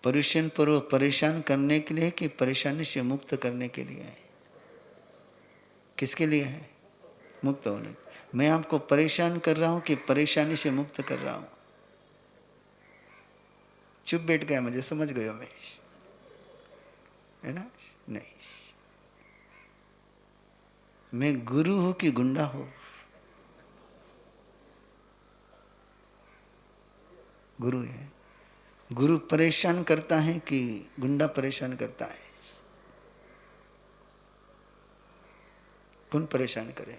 परेशान करने के लिए कि परेशानी से मुक्त करने के लिए है? किसके लिए है? मुक्त होने। मैं आपको परेशान कर रहा हूं कि परेशानी से मुक्त कर रहा हूं? चुप बैठ गया, मुझे समझ गए मैं, है ना? नहीं, मैं गुरु हूं कि गुंडा हूं? गुरु है। गुरु परेशान करता है कि गुंडा परेशान करता है? कौन परेशान करे?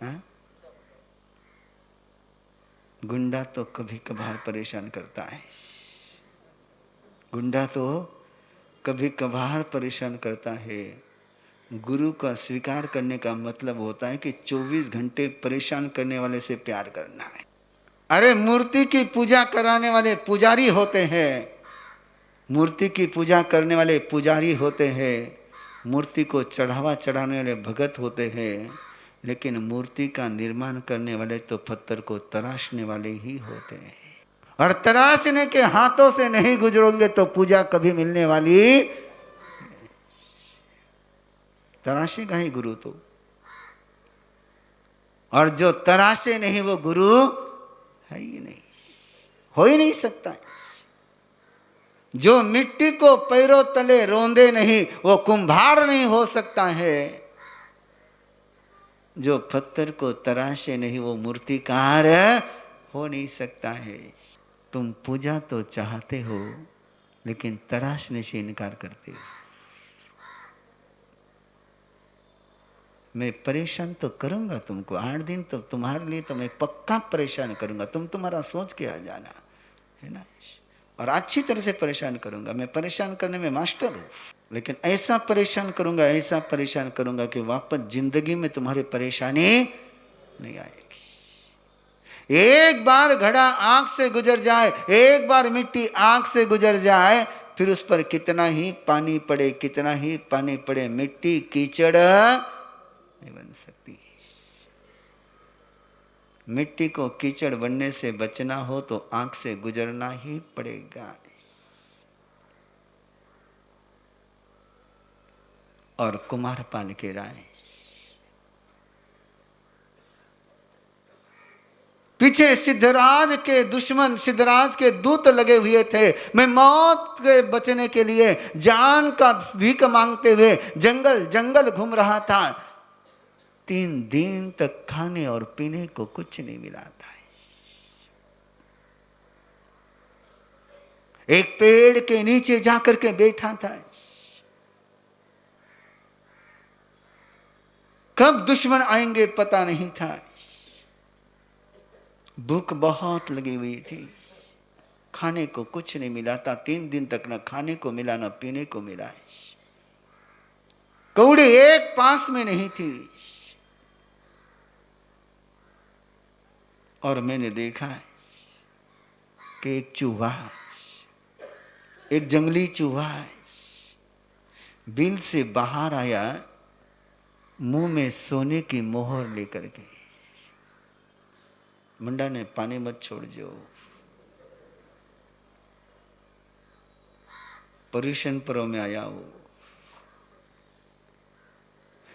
हाँ? गुंडा तो कभी कभार परेशान करता है। गुंडा तो कभी कभार परेशान करता है। गुरु का स्वीकार करने का मतलब होता है कि 24 घंटे परेशान करने वाले से प्यार करना है। अरे मूर्ति की पूजा कराने वाले पुजारी होते हैं, मूर्ति की पूजा करने वाले पुजारी होते हैं, मूर्ति को चढ़ावा चढ़ाने वाले भगत होते हैं, लेकिन मूर्ति का निर्माण करने वाले तो पत्थर को तराशने वाले ही होते हैं। और तराशने के हाथों से नहीं गुजरोगे तो पूजा कभी मिलने वाली। तराशेगा ही गुरु तो, और जो तराशे नहीं वो गुरु है ही नहीं, हो ही नहीं सकता है। जो मिट्टी को पैरों तले रोंदे नहीं वो कुंभार नहीं हो सकता है। जो पत्थर को तराशे नहीं वो मूर्तिकार हो नहीं सकता है। तुम पूजा तो चाहते हो लेकिन तराशने से इनकार करते हो। मैं परेशान तो करूंगा तुमको, 8 दिन तो तुम्हारे लिए तो मैं पक्का परेशान करूंगा। तुम तुम्हारा सोच के आ जाना, है ना? और अच्छी तरह से परेशान करूंगा। मैं परेशान करने में मास्टर हूं, लेकिन ऐसा परेशान करूंगा, ऐसा परेशान करूंगा कि वापस जिंदगी में तुम्हारी परेशानी नहीं आएगी। एक बार घड़ा आंख से गुजर जाए, एक बार मिट्टी आंख से गुजर जाए, फिर उस पर कितना ही पानी पड़े, कितना ही पानी पड़े, मिट्टी कीचड़ नहीं बन सकती। मिट्टी को कीचड़ बनने से बचना हो तो आंख से गुजरना ही पड़ेगा। और कुमार पाल के राय पीछे सिद्धराज के दुश्मन, सिद्धराज के दूत लगे हुए थे। मैं मौत के बचने के लिए जान का भीख मांगते हुए जंगल जंगल घूम रहा था। 3 दिन तक खाने और पीने को कुछ नहीं मिला था। एक पेड़ के नीचे जाकर के बैठा था। कब दुश्मन आएंगे पता नहीं था। भूख बहुत लगी हुई थी, खाने को कुछ नहीं मिला था। 3 दिन तक न खाने को मिला न पीने को मिला। कौड़ी एक पास में नहीं थी। और मैंने देखा कि एक चूहा, एक जंगली चूहा बिल से बाहर आया, मुंह में सोने की मोहर लेकर के। मुंडा ने पानी मत छोड़ जो, परेशान परों में आया वो।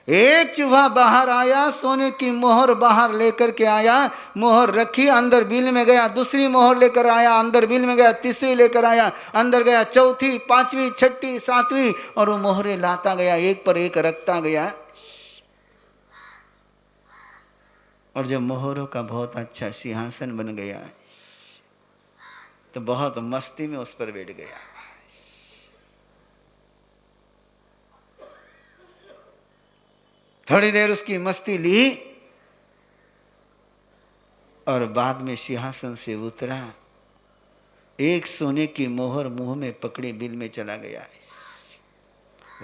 एक चूहा बाहर आया, सोने की मोहर बाहर लेकर के आया, मोहर रखी, अंदर बिल में गया, दूसरी मोहर लेकर आया, अंदर बिल में गया, तीसरी लेकर आया, अंदर गया, चौथी, पांचवी, छठी, सातवीं, और वो मोहरे लाता गया, एक पर एक रखता गया। और जब मोहरों का बहुत अच्छा सिंहासन बन गया तो बहुत मस्ती में उस पर बैठ गया। थोड़ी देर उसकी मस्ती ली और बाद में सिंहासन से उतरा, एक सोने की मोहर मुंह में पकड़ी बिल में चला गया।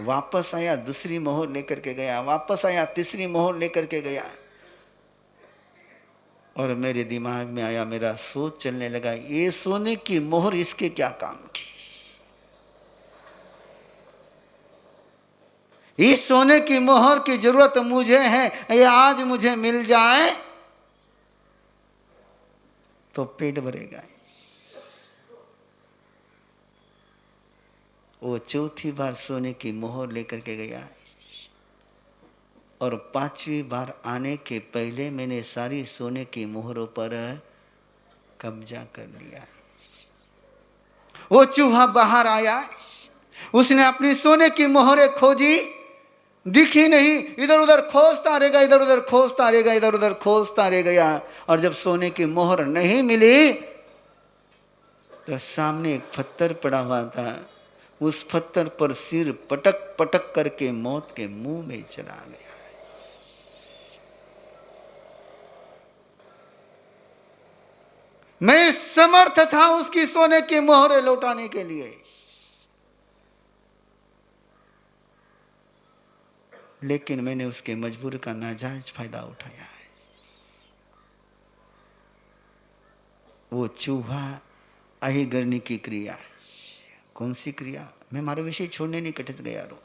वापस आया, दूसरी मोहर लेकर के गया, वापस आया, तीसरी मोहर लेकर के गया। और मेरे दिमाग में आया, मेरा सोच चलने लगा, ये सोने की मोहर इसके क्या काम की? इस सोने की मोहर की जरूरत मुझे है, ये आज मुझे मिल जाए तो पेट भरेगा। वो चौथी बार सोने की मोहर लेकर के गया और पांचवी बार आने के पहले मैंने सारी सोने की मोहरों पर कब्जा कर लिया। वो चूहा बाहर आया, उसने अपनी सोने की मोहरें खोजी, दिखी नहीं, इधर उधर खोजता रह गया, इधर उधर खोजता रह गया, इधर उधर खोजता रह गया। और जब सोने की मोहर नहीं मिली तो सामने एक पत्थर पड़ा हुआ था, उस पत्थर पर सिर पटक पटक करके मौत के मुंह में चला गया। मैं समर्थ था उसकी सोने की मोहरें लौटाने के लिए, लेकिन मैंने उसके मजबूर का नाजायज फायदा उठाया है। वो चूहा अहिगरनी की क्रिया। कौन सी क्रिया? मैं हमारा विषय छोड़ने नहीं कटित गया रो।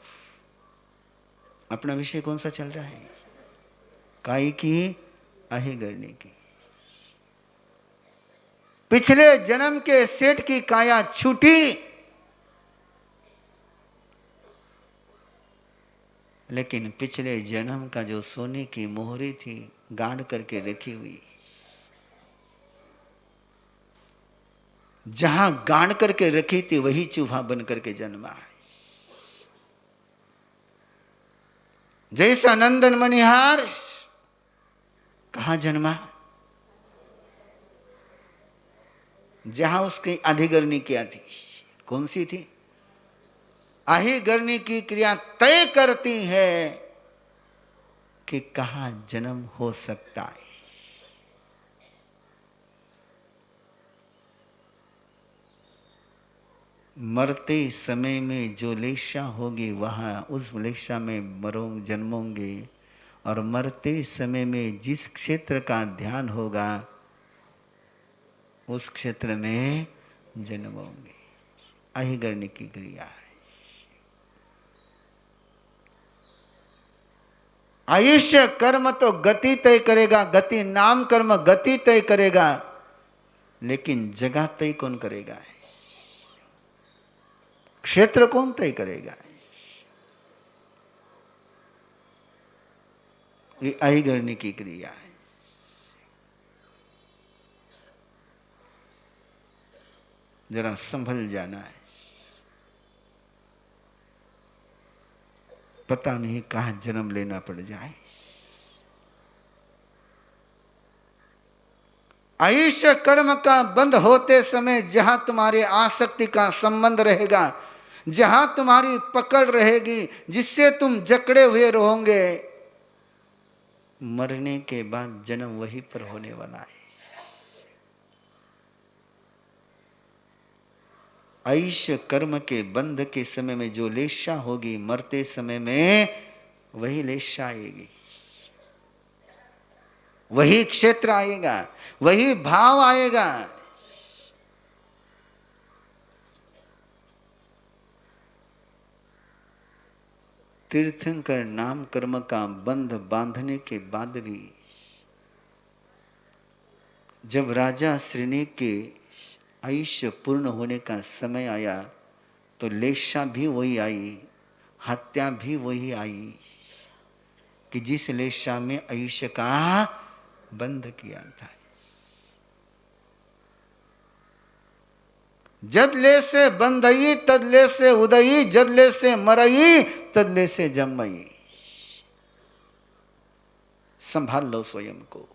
अपना विषय कौन सा चल रहा है? काई की अहिगरनी की। पिछले जन्म के सेठ की काया छूटी, लेकिन पिछले जन्म का जो सोने की मोहरी थी गाड़ करके रखी हुई, जहां गाड़ करके रखी थी वही चूहा बन करके जन्मा है। जैसा नंदन मणिहार कहां जन्मा? जहां उसकी अधिगरनी किया थी। कौन सी थी? अहिगरनी की क्रिया तय करती है कि कहां जन्म हो सकता है। मरते समय में जो लेशा होगी वहां उस लेशा में जन्मोंगे, और मरते समय में जिस क्षेत्र का ध्यान होगा उस क्षेत्र में जन्मोंगे। अहिगरनी की क्रिया है। आयुष्य कर्म तो गति तय करेगा, गति नाम कर्म गति तय करेगा, लेकिन जगह तय कौन करेगा? क्षेत्र कौन तय करेगा? ये अहिगरनी की क्रिया है। जरा संभल जाना है। पता नहीं कहां जन्म लेना पड़ जाए। आयुष्य कर्म का बंध होते समय जहां तुम्हारी आसक्ति का संबंध रहेगा, जहां तुम्हारी पकड़ रहेगी, जिससे तुम जकड़े हुए रहोगे, मरने के बाद जन्म वहीं पर होने वाला है। आयुष्य कर्म के बंध के समय में जो लेशा होगी, मरते समय में वही लेशा आएगी, वही क्षेत्र आएगा, वही भाव आएगा। तीर्थंकर नाम कर्म का बंध बांधने के बाद भी जब राजा श्रीनी के आयुष्य पूर्ण होने का समय आया तो लेशा भी वही आई, हत्या भी वही आई कि जिस लेशा में आयुष्य का बंध किया था। जदले से बंधई तदले से उदयी, जदले से मरई तदले से जमई। संभाल लो स्वयं को,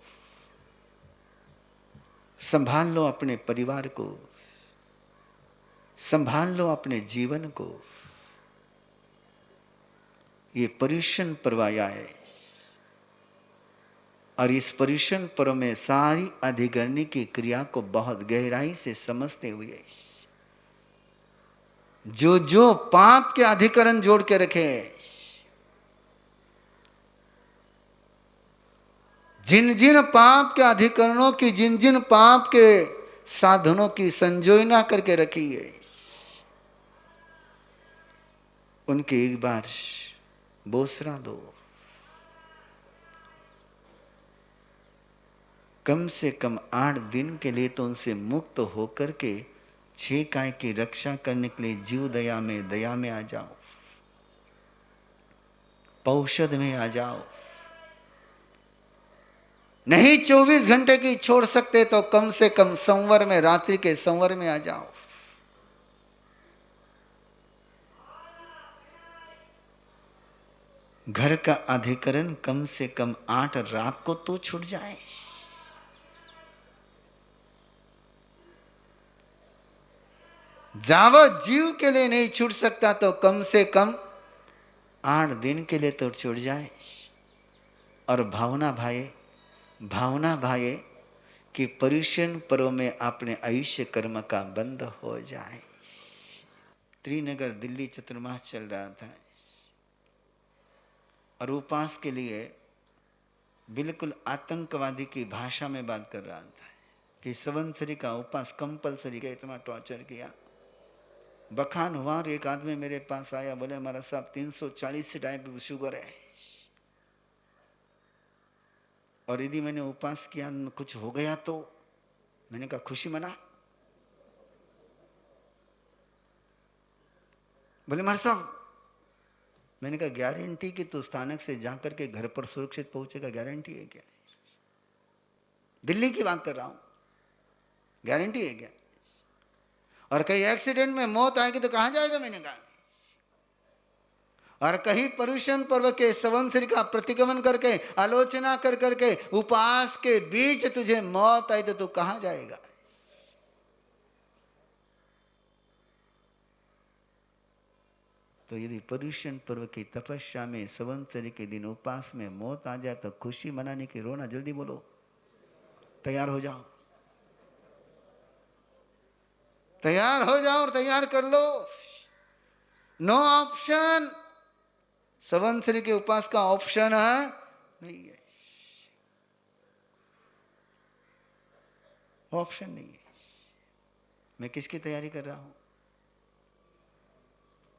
संभाल लो अपने परिवार को, संभाल लो अपने जीवन को। ये पर्युषण पर्व आया है और इस पर्युषण पर्व में सारी अधिगरणी की क्रिया को बहुत गहराई से समझते हुए जो जो पाप के अधिकरण जोड़ के रखे, जिन जिन पाप के अधिकरणों की, जिन जिन पाप के साधनों की संयोजना करके रखी है, उनके एक बार बोसरा दो। कम से कम 8 दिन के लिए तो उनसे मुक्त होकर के छह काय की रक्षा करने के लिए जीव दया में आ जाओ, पौषध में आ जाओ। नहीं 24 घंटे की छोड़ सकते तो कम से कम संवर में, रात्रि के संवर में आ जाओ। घर का अधिकरण कम से कम 8 रात को तो छूट जाए। जावत जीव के लिए नहीं छूट सकता तो कम से कम 8 दिन के लिए तो छूट जाए। और भावना भाए कि पर्युषण पर्व में अपने आयुष्य कर्म का बंद हो जाए। त्रिनगर दिल्ली चतुर्मास चल रहा था और उपास के लिए बिल्कुल आतंकवादी की भाषा में बात कर रहा था कि संवत्सरी का उपास कंपलसरी का। इतना टॉर्चर किया, बखान हुआ। और एक आदमी मेरे पास आया, बोले हमारा साहब 340 से टाइप शुगर है और यदि मैंने उपास किया कुछ हो गया तो। मैंने कहा खुशी मना। बोले हमारे साहब, मैंने कहा गारंटी कि तू स्थानक से जाकर के घर पर सुरक्षित पहुंचेगा, गारंटी है क्या? दिल्ली की बात कर रहा हूं, गारंटी है क्या? और कहीं एक्सीडेंट में मौत आएगी तो कहां जाएगा? मैंने कहा। और कहीं पर्युषण पर्व के संवत्सरी का प्रतिगमन करके, आलोचना कर करके, उपवास के बीच तुझे मौत आई तो तू कहां जाएगा? तो यदि पर्युषण पर्व की तपस्या में संवत्सरी के दिन उपवास में मौत आ जाए तो खुशी मनाने की रोना, जल्दी बोलो, तैयार हो जाओ, तैयार हो जाओ और तैयार कर लो। No option. संवत्सरी के उपवास का ऑप्शन है नहीं है, ऑप्शन नहीं है। मैं किसकी तैयारी कर रहा हूं?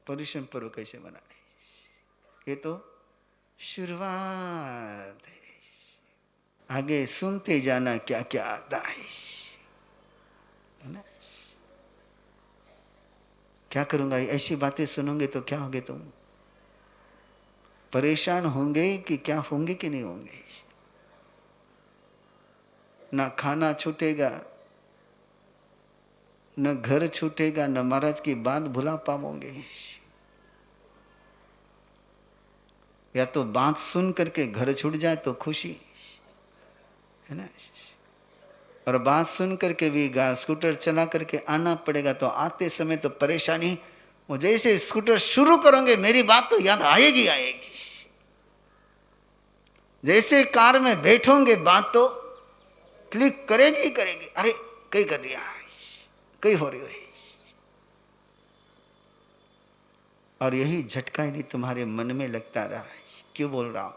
पर्युषण पर्व कैसे मनाने, ये तो शुरुआत है। आगे सुनते जाना क्या क्या आता है ना? क्या करूंगा? ऐसी बातें सुनोगे तो क्या होगे तुम? परेशान होंगे कि क्या होंगे कि नहीं होंगे? ना खाना छूटेगा, न घर छूटेगा, न महाराज की बात भुला पाओगे। या तो बात सुन करके घर छूट जाए तो खुशी है ना, और बात सुन करके भी स्कूटर चला करके आना पड़ेगा तो आते समय तो परेशानी। वो जैसे स्कूटर शुरू करोगे मेरी बात तो याद आएगी आएगी, जैसे कार में बैठोगे बात तो क्लिक करेगी ही करेगी। अरे कई कर रही है, कई हो रही है। और यही झटका यदि तुम्हारे मन में लगता रहा, क्यों बोल रहा हूं,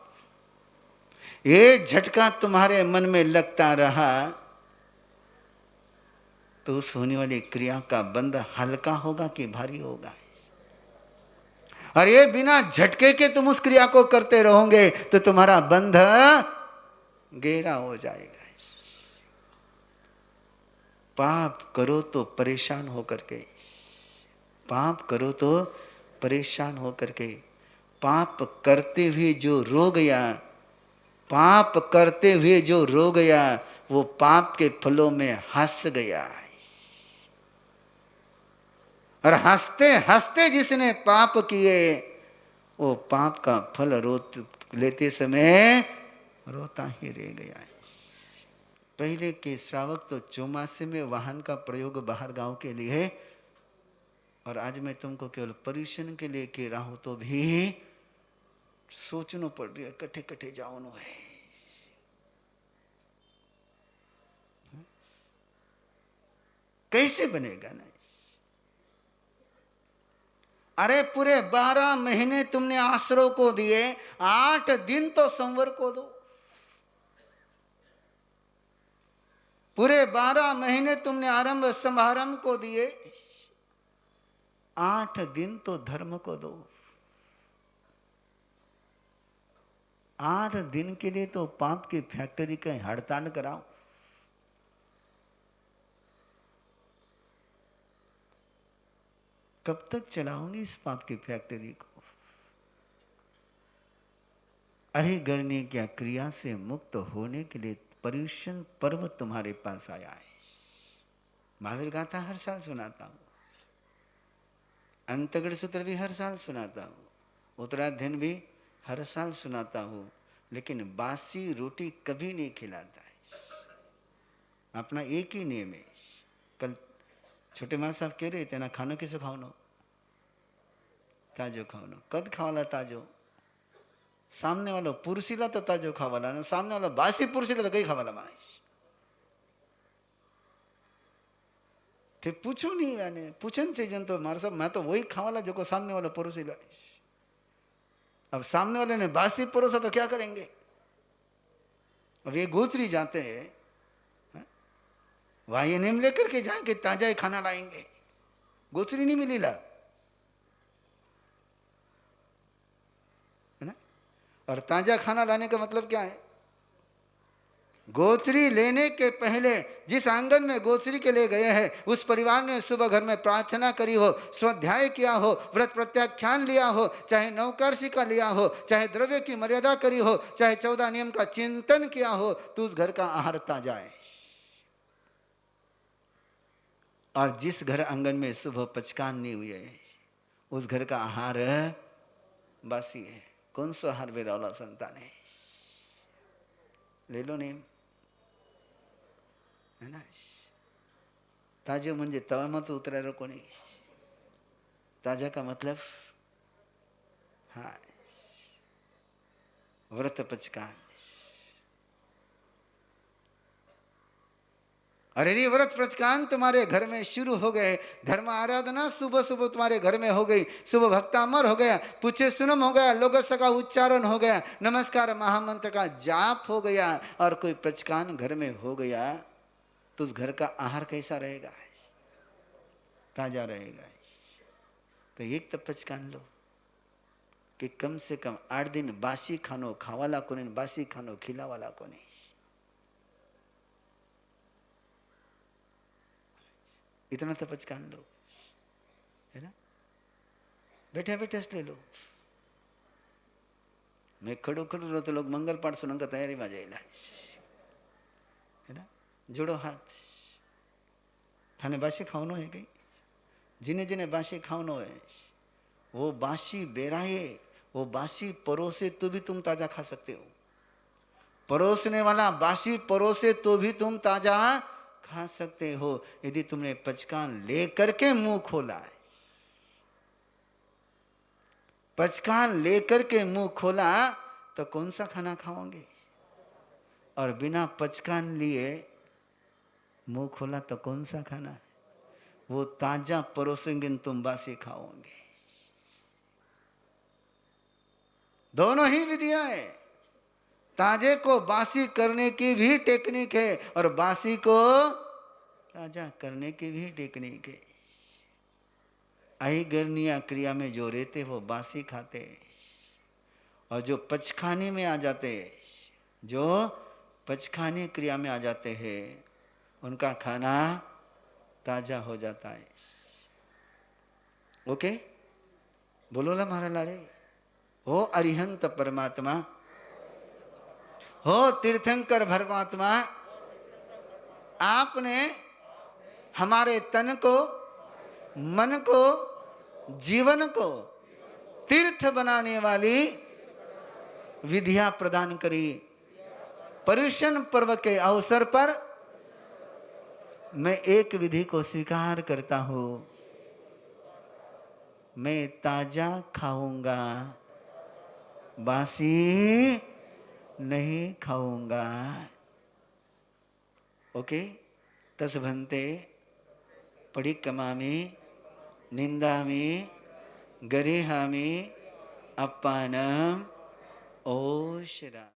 ये झटका तुम्हारे मन में लगता रहा तो उस होने वाली क्रिया का बंध हल्का होगा कि भारी होगा? और ये बिना झटके के तुम उस क्रिया को करते रहोगे तो तुम्हारा बंध गहरा हो जाएगा। पाप करो तो परेशान होकर के, पाप करो तो परेशान होकर के, पाप करते हुए जो रो गया, पाप करते हुए जो रो गया वो पाप के फलों में हंस गया। और हंसते हंसते जिसने पाप किए वो पाप का फल लेते समय रोता ही रह गया है। पहले के श्रावक तो चौमासे में वाहन का प्रयोग बाहर गांव के लिए, और आज मैं तुमको केवल पर्युषण के लिए कह रहा हूं तो भी सोचना पड़ रही है, कट्ठे कट्ठे जाओ है। कैसे बनेगा ना? अरे पूरे 12 महीने तुमने आश्रय को दिए, 8 दिन तो संवर को दो। पूरे 12 महीने तुमने आरंभ समारंभ को दिए, 8 दिन तो धर्म को दो। 8 दिन के लिए तो पाप की फैक्ट्री का हड़ताल कराओ। कब तक चलाओगे इस पाप की फैक्ट्री को? अरे गरने क्या क्रिया से मुक्त होने के लिए पर्युषण पर्व तुम्हारे पास आया है। महावीर गाथा हर साल सुनाता हूं, अंतगढ़ सूत्र भी हर साल सुनाता हूं, उत्तराध्ययन भी हर साल सुनाता हूं, लेकिन बासी रोटी कभी नहीं खिलाता है। अपना एक ही नियम है। कल छोटे माँ साहब कह रहे थे ना, खाना किसे खाओ, ताजो खाओ, कद खावाला ताजो, सामने वालों पुरुषीला तो ताजो खावाला ना, सामने वाला बासी पुरुषीला तो कई खावाला मानिश। ते पूछो नहीं, मैंने पूछन चाहिए तो मारे साहब, मैं तो वही खावाला जो को सामने वाला पुरुषीला। अब सामने वाले ने बासी परोसा तो क्या करेंगे? अब ये गोचरी जाते हैं, वहां ये नेम लेकर के जाएंगे ताजा ही खाना लाएंगे, गोचरी नहीं मिली ला, है ना? और ताजा खाना लाने का मतलब क्या है? गोचरी लेने के पहले जिस आंगन में गोचरी के लिए गए हैं उस परिवार ने सुबह घर में प्रार्थना करी हो, स्वाध्याय किया हो, व्रत प्रत्याख्यान लिया हो, चाहे नवकार्षि का लिया हो, चाहे द्रव्य की मर्यादा करी हो, चाहे 14 नियम का चिंतन किया हो, तो उस घर का आहार ताजा है। और जिस घर आंगन में सुबह पचकान नहीं हुई है उस घर का आहार बासी है। कौन सा आहार बेरौला संतान है? ले लो नेम, है ना? ताजो म्हणजे तवामध्ये उतरायला कोणी? ताजा का मतलब हाँ व्रत पचकान। और यदि व्रत प्रचकान तुम्हारे घर में शुरू हो गए, धर्म आराधना सुबह सुबह तुम्हारे घर में हो गई, सुबह भक्तामर हो गया, पूछे सुनम हो गया, लोगस का उच्चारण हो गया, नमस्कार महामंत्र का जाप हो गया, और कोई प्रचकान घर में हो गया, तो उस घर का आहार कैसा रहेगा? ताजा रहेगा। तो एक तो पचकान लो कि कम से कम 8 दिन बासी खानो खावाला कोने, बासी खानो खिलावाला कोने। इतना तो पचकान लो, है ना? बैठे बैठे ले लो। मैं खड़ो खड़ो रहो तो लोग मंगल पाठ सुनने का तैयारी में जाएगा, है ना? जोड़ो हाथ। थाने बासी खाओनो है कहीं? जिन्हें जिन्हें बासी खाओनो है वो बासी बेराए, वो बासी परोसे तो भी तुम ताजा खा सकते हो। परोसने वाला बासी परोसे तो भी तुम ताजा खा सकते हो, यदि तुमने पचकान लेकर के मुंह खोला है। पचकान लेकर के मुंह खोला तो कौन सा खाना खाओगे? और बिना पचकान लिए मुंह खोला तो कौन सा खाना है? वो ताजा परोसेंगे तुम बासी खाओगे। दोनों ही विधियां है। ताजे को बासी करने की भी टेक्निक है और बासी को ताजा करने की भी टेक्निक है। आई गर्निया क्रिया में जो रहते वो बासी खाते, और जो पचखाने में आ जाते, जो पचखाने क्रिया में आ जाते हैं, उनका खाना ताजा हो जाता है। ओके, बोलो ना महाराज लारे। हो अरिहंत परमात्मा, हो तीर्थंकर परमात्मा, आपने हमारे तन को, मन को, जीवन को तीर्थ बनाने वाली विधियां प्रदान करी। पर्युषण पर्व के अवसर पर मैं एक विधि को स्वीकार करता हूं, मैं ताजा खाऊंगा, बासी नहीं खाऊंगा। ओके, तसभन्ते परिक्रमामि निंदामि गरिहामि अप्पानम ओशरा।